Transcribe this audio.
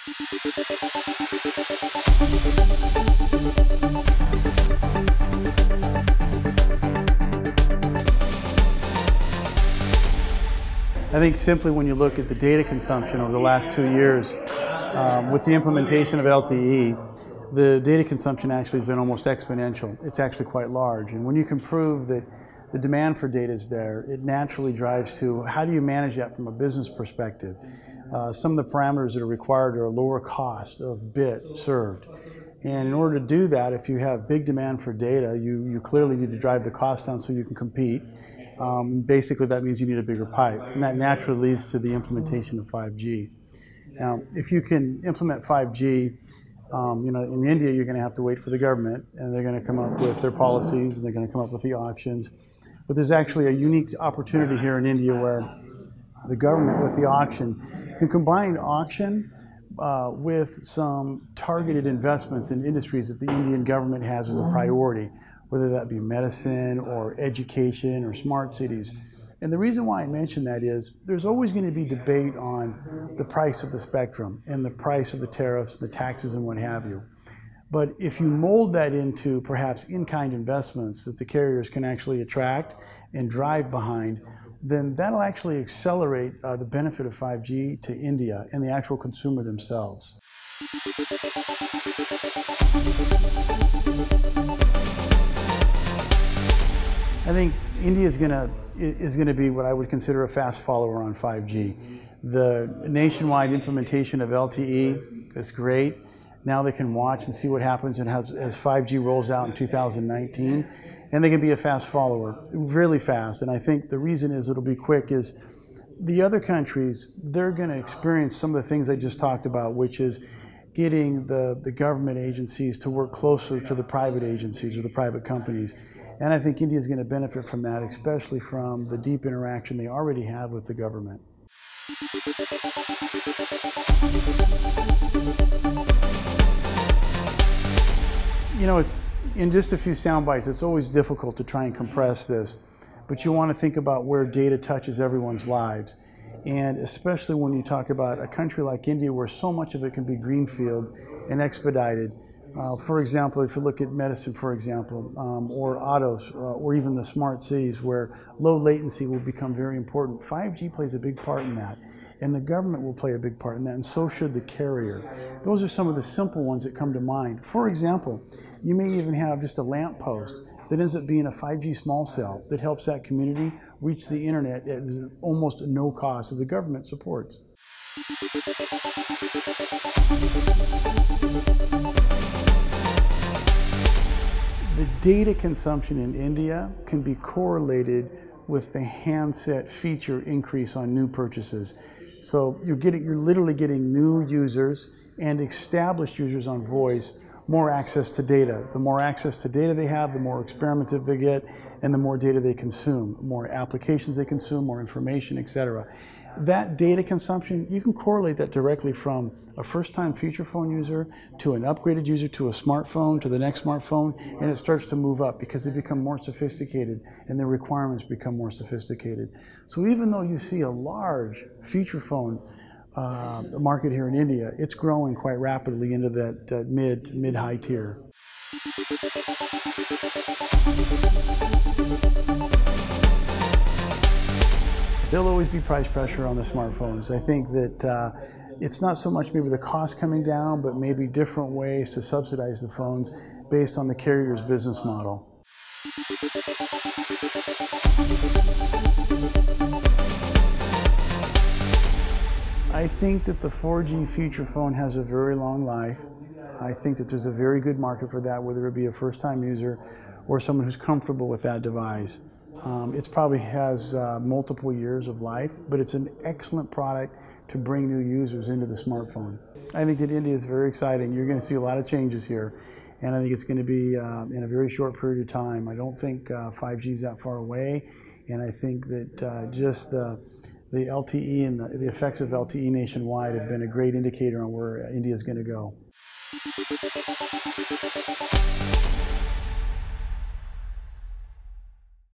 I think simply when you look at the data consumption over the last 2 years, with the implementation of LTE, the data consumption actually has been almost exponential. It's actually quite large. And when you can prove that the demand for data is there, it naturally drives to how do you manage that from a business perspective. Some of the parameters that are required are a lower cost of bit served. And in order to do that, if you have big demand for data, you clearly need to drive the cost down so you can compete. Basically, that means you need a bigger pipe, and that naturally leads to the implementation of 5G. Now, if you can implement 5G, in India, you're going to have to wait for the government, and they're going to come up with their policies, and they're going to come up with the auctions. But there's actually a unique opportunity here in India where the government, with the auction, can combine auction with some targeted investments in industries that the Indian government has as a priority, whether that be medicine or education or smart cities. And the reason why I mention that is there's always going to be debate on the price of the spectrum and the price of the tariffs, the taxes, and what have you. But if you mold that into perhaps in-kind investments that the carriers can actually attract and drive behind, then that'll actually accelerate the benefit of 5G to India and the actual consumer themselves. I think India is going to be what I would consider a fast follower on 5G. The nationwide implementation of LTE is great. Now they can watch and see what happens as 5G rolls out in 2019, and they can be a fast follower, really fast. And I think the reason is it'll be quick is the other countries, they're going to experience some of the things I just talked about, which is getting the government agencies to work closer to the private agencies or the private companies. And I think India is going to benefit from that, especially from the deep interaction they already have with the government. It's in just a few sound bites, it's always difficult to try and compress this, but you want to think about where data touches everyone's lives. And especially when you talk about a country like India where so much of it can be greenfield and expedited. For example, if you look at medicine, for example, or autos, or even the smart cities where low latency will become very important, 5G plays a big part in that. And the government will play a big part in that, and so should the carrier. Those are some of the simple ones that come to mind. For example, you may even have just a lamp post that ends up being a 5G small cell that helps that community reach the internet at almost no cost that the government supports. The data consumption in India can be correlated with the handset feature increase on new purchases. So you're literally getting new users and established users on voice more access to data. The more access to data they have, the more experimentative they get, and the more data they consume, more applications they consume, more information, etc. That data consumption, you can correlate that directly from a first-time feature phone user to an upgraded user to a smartphone to the next smartphone, and it starts to move up because they become more sophisticated and their requirements become more sophisticated. So even though you see a large feature phone market here in India, it's growing quite rapidly into that mid-high tier. There'll always be price pressure on the smartphones. I think that it's not so much maybe the cost coming down, but maybe different ways to subsidize the phones based on the carrier's business model. I think that the 4G feature phone has a very long life. I think that there's a very good market for that, whether it be a first-time user or someone who's comfortable with that device. It probably has multiple years of life, but it's an excellent product to bring new users into the smartphone. I think that India is very exciting. You're going to see a lot of changes here, and I think it's going to be in a very short period of time. I don't think 5G is that far away, and I think that just the LTE and the effects of LTE nationwide have been a great indicator on where India is going to go.